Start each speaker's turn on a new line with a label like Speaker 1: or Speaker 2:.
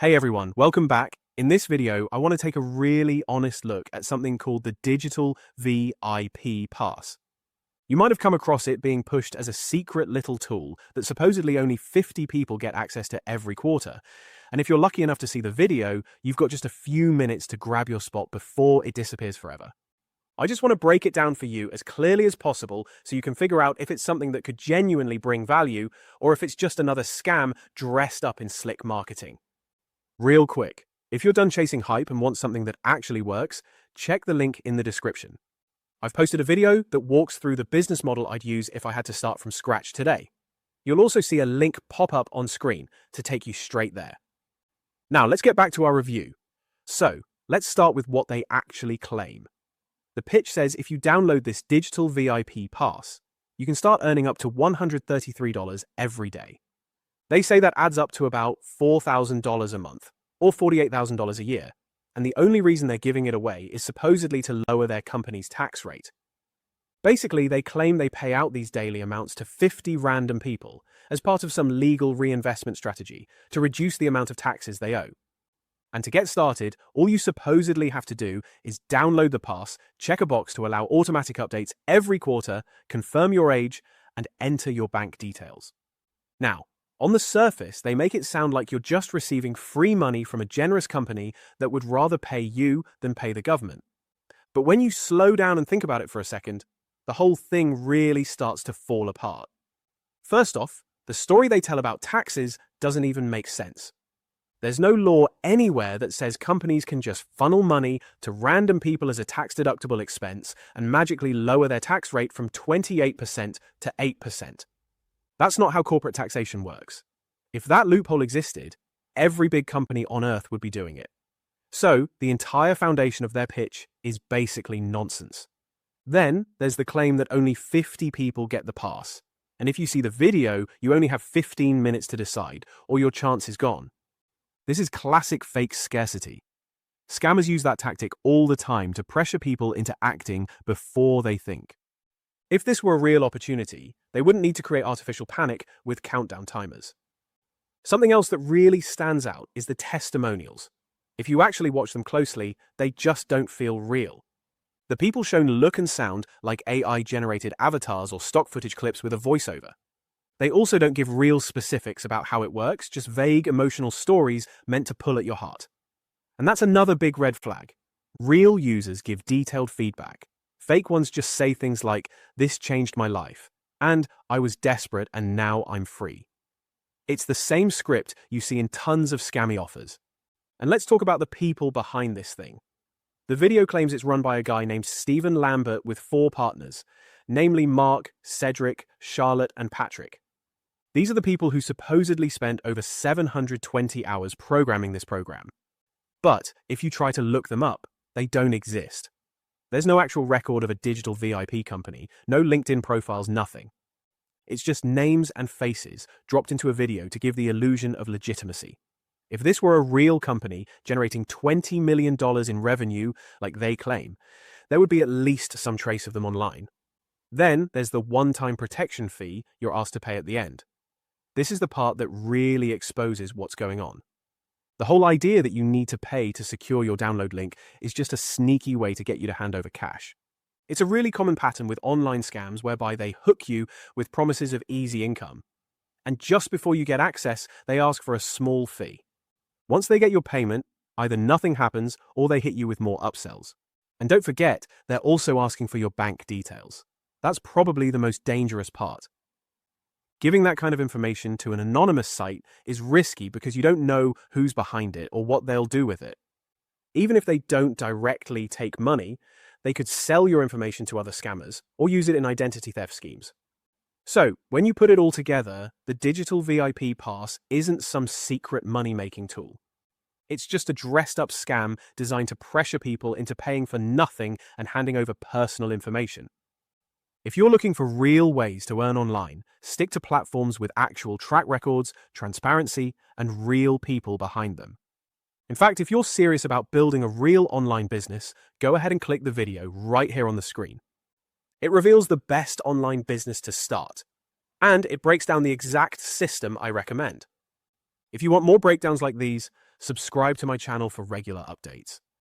Speaker 1: Hey everyone, welcome back. In this video, I want to take a really honest look at something called the Digital VIP Pass. You might have come across it being pushed as a secret little tool that supposedly only 50 people get access to every quarter. And if you're lucky enough to see the video, you've got just a few minutes to grab your spot before it disappears forever. I just want to break it down for you as clearly as possible so you can figure out if it's something that could genuinely bring value or if it's just another scam dressed up in slick marketing. Real quick, if you're done chasing hype and want something that actually works, check the link in the description. I've posted a video that walks through the business model I'd use if I had to start from scratch today. You'll also see a link pop up on screen to take you straight there. Now let's get back to our review. So, let's start with what they actually claim. The pitch says if you download this digital VIP pass, you can start earning up to $133 every day. They say that adds up to about $4,000 a month, or $48,000 a year, and the only reason they're giving it away is supposedly to lower their company's tax rate. Basically, they claim they pay out these daily amounts to 50 random people as part of some legal reinvestment strategy to reduce the amount of taxes they owe. And to get started, all you supposedly have to do is download the pass, check a box to allow automatic updates every quarter, confirm your age, and enter your bank details. Now, on the surface, they make it sound like you're just receiving free money from a generous company that would rather pay you than pay the government. But when you slow down and think about it for a second, the whole thing really starts to fall apart. First off, the story they tell about taxes doesn't even make sense. There's no law anywhere that says companies can just funnel money to random people as a tax-deductible expense and magically lower their tax rate from 28% to 8%. That's not how corporate taxation works. If that loophole existed, every big company on earth would be doing it. So, the entire foundation of their pitch is basically nonsense. Then, there's the claim that only 50 people get the pass. And if you see the video, you only have 15 minutes to decide, or your chance is gone. This is classic fake scarcity. Scammers use that tactic all the time to pressure people into acting before they think. If this were a real opportunity, they wouldn't need to create artificial panic with countdown timers. Something else that really stands out is the testimonials. If you actually watch them closely, they just don't feel real. The people shown look and sound like AI-generated avatars or stock footage clips with a voiceover. They also don't give real specifics about how it works, just vague emotional stories meant to pull at your heart. And that's another big red flag. Real users give detailed feedback. Fake ones just say things like, "This changed my life," and "I was desperate and now I'm free." It's the same script you see in tons of scammy offers. And let's talk about the people behind this thing. The video claims it's run by a guy named Lambert with 4 partners, namely Mark, Cedric, Charlotte, and Patrick. These are the people who supposedly spent over 720 hours programming this program. But if you try to look them up, they don't exist. There's no actual record of a digital VIP company, no LinkedIn profiles, nothing. It's just names and faces dropped into a video to give the illusion of legitimacy. If this were a real company generating $20 million in revenue, like they claim, there would be at least some trace of them online. Then there's the one-time protection fee you're asked to pay at the end. This is the part that really exposes what's going on. The whole idea that you need to pay to secure your download link is just a sneaky way to get you to hand over cash. It's a really common pattern with online scams whereby they hook you with promises of easy income. And just before you get access, they ask for a small fee. Once they get your payment, either nothing happens or they hit you with more upsells. And don't forget, they're also asking for your bank details. That's probably the most dangerous part. Giving that kind of information to an anonymous site is risky because you don't know who's behind it or what they'll do with it. Even if they don't directly take money, they could sell your information to other scammers or use it in identity theft schemes. So, when you put it all together, the digital VIP pass isn't some secret money-making tool. It's just a dressed-up scam designed to pressure people into paying for nothing and handing over personal information. If you're looking for real ways to earn online, stick to platforms with actual track records, transparency, and real people behind them. In fact, if you're serious about building a real online business, go ahead and click the video right here on the screen. It reveals the best online business to start, and it breaks down the exact system I recommend. If you want more breakdowns like these, Subscribe to my channel for regular updates.